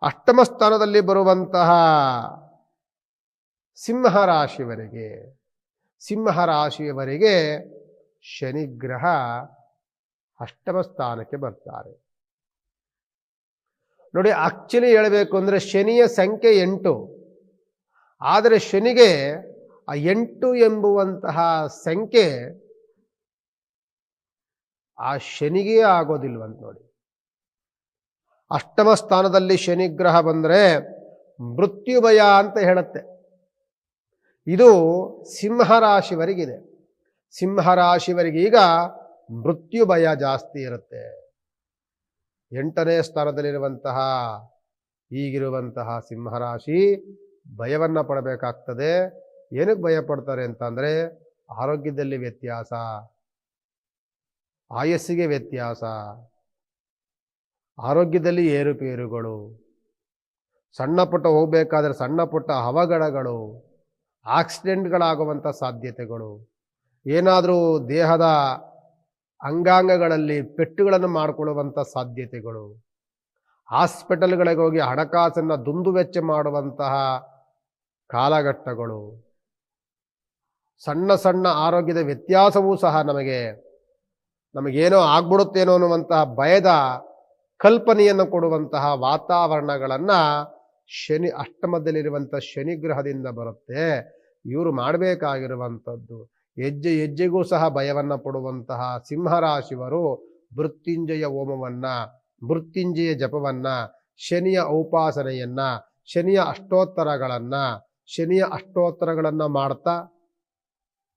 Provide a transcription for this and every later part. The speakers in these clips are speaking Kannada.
ಅಷ್ಟಮ ಸ್ಥಾನದಲ್ಲಿ ಬರುವಂತಹ ಸಿಂಹರಾಶಿಯವರಿಗೆ ಶನಿಗ್ರಹ ಅಷ್ಟಮ ಸ್ಥಾನಕ್ಕೆ ಬರ್ತಾರೆ. ನೋಡಿ, ಆಕ್ಚುಲಿ ಹೇಳಬೇಕು ಅಂದರೆ ಶನಿಯ ಸಂಖ್ಯೆ 8, ಆದರೆ ಶನಿಗೆ ಆ 8 ಎಂಬುವಂತಹ ಸಂಖ್ಯೆ ಆ ಶನಿಗೆ ಆಗೋದಿಲ್ವಂತ ನೋಡಿ. ಅಷ್ಟಮ ಸ್ಥಾನದಲ್ಲಿ ಶನಿಗ್ರಹ ಬಂದರೆ ಮೃತ್ಯು ಭಯ ಅಂತ ಹೇಳುತ್ತೆ. ಇದು ಸಿಂಹರಾಶಿವರಿಗಿದೆ. ಸಿಂಹರಾಶಿವರಿಗೆ ಈಗ ಮೃತ್ಯು ಭಯ ಜಾಸ್ತಿ ಇರುತ್ತೆ. 8ನೇ ಸ್ಥಾನದಲ್ಲಿರುವಂತಹ ಈಗಿರುವಂತಹ ಸಿಂಹರಾಶಿ ಭಯವನ್ನು ಪಡಬೇಕಾಗ್ತದೆ. ಏನಕ್ಕೆ ಭಯ ಪಡ್ತಾರೆ ಅಂತಂದರೆ ಆರೋಗ್ಯದಲ್ಲಿ ವ್ಯತ್ಯಾಸ, ಆಯಸ್ಸಿಗೆ ವ್ಯತ್ಯಾಸ, ಆರೋಗ್ಯದಲ್ಲಿ ಏರುಪೇರುಗಳು, ಸಣ್ಣ ಪುಟ್ಟ ಹೋಗಬೇಕಾದ್ರೆ ಸಣ್ಣ ಪುಟ್ಟ ಅವಘಡಗಳು, ಆಕ್ಸಿಡೆಂಟ್ಗಳಾಗುವಂಥ ಸಾಧ್ಯತೆಗಳು, ಏನಾದರೂ ದೇಹದ ಅಂಗಾಂಗಗಳಲ್ಲಿ ಪೆಟ್ಟುಗಳನ್ನು ಮಾಡಿಕೊಳ್ಳುವಂಥ ಸಾಧ್ಯತೆಗಳು, ಹಾಸ್ಪಿಟಲ್ಗಳಿಗೆ ಹೋಗಿ ಹಣಕಾಸನ್ನು ದುಂದುವೆಚ್ಚ ಮಾಡುವಂತಹ ಕಾಲಘಟ್ಟಗಳು, ಸಣ್ಣ ಸಣ್ಣ ಆರೋಗ್ಯದ ವ್ಯತ್ಯಾಸವೂ ಸಹ ನಮಗೇನೋ ಆಗ್ಬಿಡುತ್ತೇನೋ ಅನ್ನುವಂತಹ ಭಯದ ಕಲ್ಪನೆಯನ್ನು ಕೊಡುವಂತಹ ವಾತಾವರಣಗಳನ್ನು ಶನಿ ಅಷ್ಟಮದಲ್ಲಿರುವಂಥ ಶನಿಗ್ರಹದಿಂದ ಬರುತ್ತೆ. ಇವರು ಮಾಡಬೇಕಾಗಿರುವಂಥದ್ದು ಹೆಜ್ಜೆ ಹೆಜ್ಜೆಗೂ ಸಹ ಭಯವನ್ನು ಪಡುವಂತಹ ಸಿಂಹರಾಶಿಯವರು ಮೃತ್ಯುಂಜಯ ಹೋಮವನ್ನು, ಮೃತ್ಯುಂಜಯ ಜಪವನ್ನು, ಶನಿಯ ಉಪಾಸನೆಯನ್ನು, ಶನಿಯ ಅಷ್ಟೋತ್ತರಗಳನ್ನು ಮಾಡ್ತಾ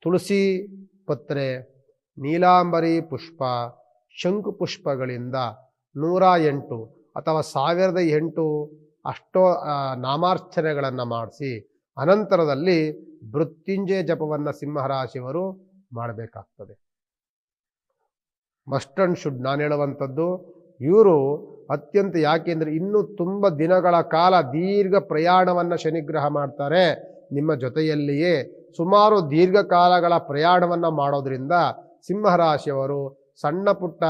ತುಳಸಿ ಪತ್ರೆ, ನೀಲಾಂಬರಿ ಪುಷ್ಪ, ಶಂಕು ಪುಷ್ಪಗಳಿಂದ 108 ಅಥವಾ 1008 ನಾಮಾರ್ಚನೆಗಳನ್ನು ಮಾಡಿಸಿ ಅನಂತರದಲ್ಲಿ ಮೃತ್ಯುಂಜಯ ಜಪವನ್ನು ಸಿಂಹರಾಶಿಯವರು ಮಾಡಬೇಕಾಗ್ತದೆ. ಮಸ್ಟ್ ಅಂಡ್ ಶುಡ್ ನಾನು ಹೇಳುವಂಥದ್ದು. ಇವರು ಅತ್ಯಂತ, ಯಾಕೆಂದರೆ ಇನ್ನೂ ತುಂಬ ದಿನಗಳ ಕಾಲ ದೀರ್ಘ ಪ್ರಯಾಣವನ್ನು ಶನಿಗ್ರಹ ಮಾಡ್ತಾರೆ. ನಿಮ್ಮ ಜೊತೆಯಲ್ಲಿಯೇ ಸುಮಾರು ದೀರ್ಘಕಾಲಗಳ ಪ್ರಯಾಣವನ್ನು ಮಾಡೋದ್ರಿಂದ ಸಿಂಹರಾಶಿಯವರು ಸಣ್ಣ ಪುಟ್ಟ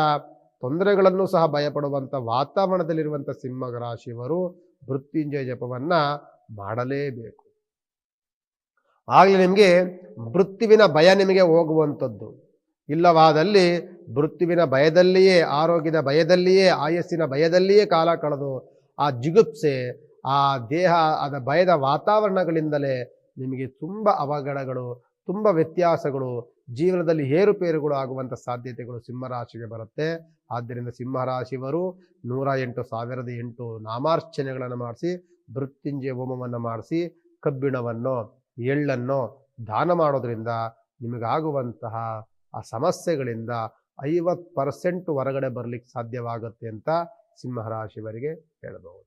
ತೊಂದರೆಗಳನ್ನು ಸಹ ಭಯಪಡುವಂಥ ವಾತಾವರಣದಲ್ಲಿರುವಂಥ ಸಿಂಹರಾಶಿಯವರು ಮೃತ್ಯುಂಜಯ ಜಪವನ್ನು ಮಾಡಲೇಬೇಕು. ಆಗಲೇ ನಿಮಗೆ ಮೃತ್ಯುವಿನ ಭಯ ನಿಮಗೆ ಹೋಗುವಂಥದ್ದು. ಇಲ್ಲವಾದಲ್ಲಿ ಮೃತ್ಯುವಿನ ಭಯದಲ್ಲಿಯೇ, ಆರೋಗ್ಯದ ಭಯದಲ್ಲಿಯೇ, ಆಯಸ್ಸಿನ ಭಯದಲ್ಲಿಯೇ ಕಾಲ ಕಳೆದು ಆ ಜಿಗುಪ್ಸೆ, ಆ ದೇಹ ಅದ ಭಯದ ವಾತಾವರಣಗಳಿಂದಲೇ ನಿಮಗೆ ತುಂಬ ಅವಘಡಗಳು, ತುಂಬ ವ್ಯತ್ಯಾಸಗಳು, ಜೀವನದಲ್ಲಿ ಏರುಪೇರುಗಳು ಆಗುವಂಥ ಸಾಧ್ಯತೆಗಳು ಸಿಂಹರಾಶಿಗೆ ಬರುತ್ತೆ. ಆದ್ದರಿಂದ ಸಿಂಹರಾಶಿಯವರು 108 1008 ನಾಮಾರ್ಚನೆಗಳನ್ನು ಮಾಡಿಸಿ, ಮೃತ್ಯುಂಜಯ ಹೋಮವನ್ನು ಮಾಡಿಸಿ, ಕಬ್ಬಿಣವನ್ನು, ಎಳ್ಳನ್ನು ದಾನ ಮಾಡೋದ್ರಿಂದ ನಿಮಗಾಗುವಂತಹ ಆ ಸಮಸ್ಯೆಗಳಿಂದ 50% ಹೊರಗಡೆ ಬರಲಿಕ್ಕೆ ಸಾಧ್ಯವಾಗುತ್ತೆ ಅಂತ ಸಿಂಹರಾಶಿಯವರಿಗೆ ಹೇಳಬಹುದು.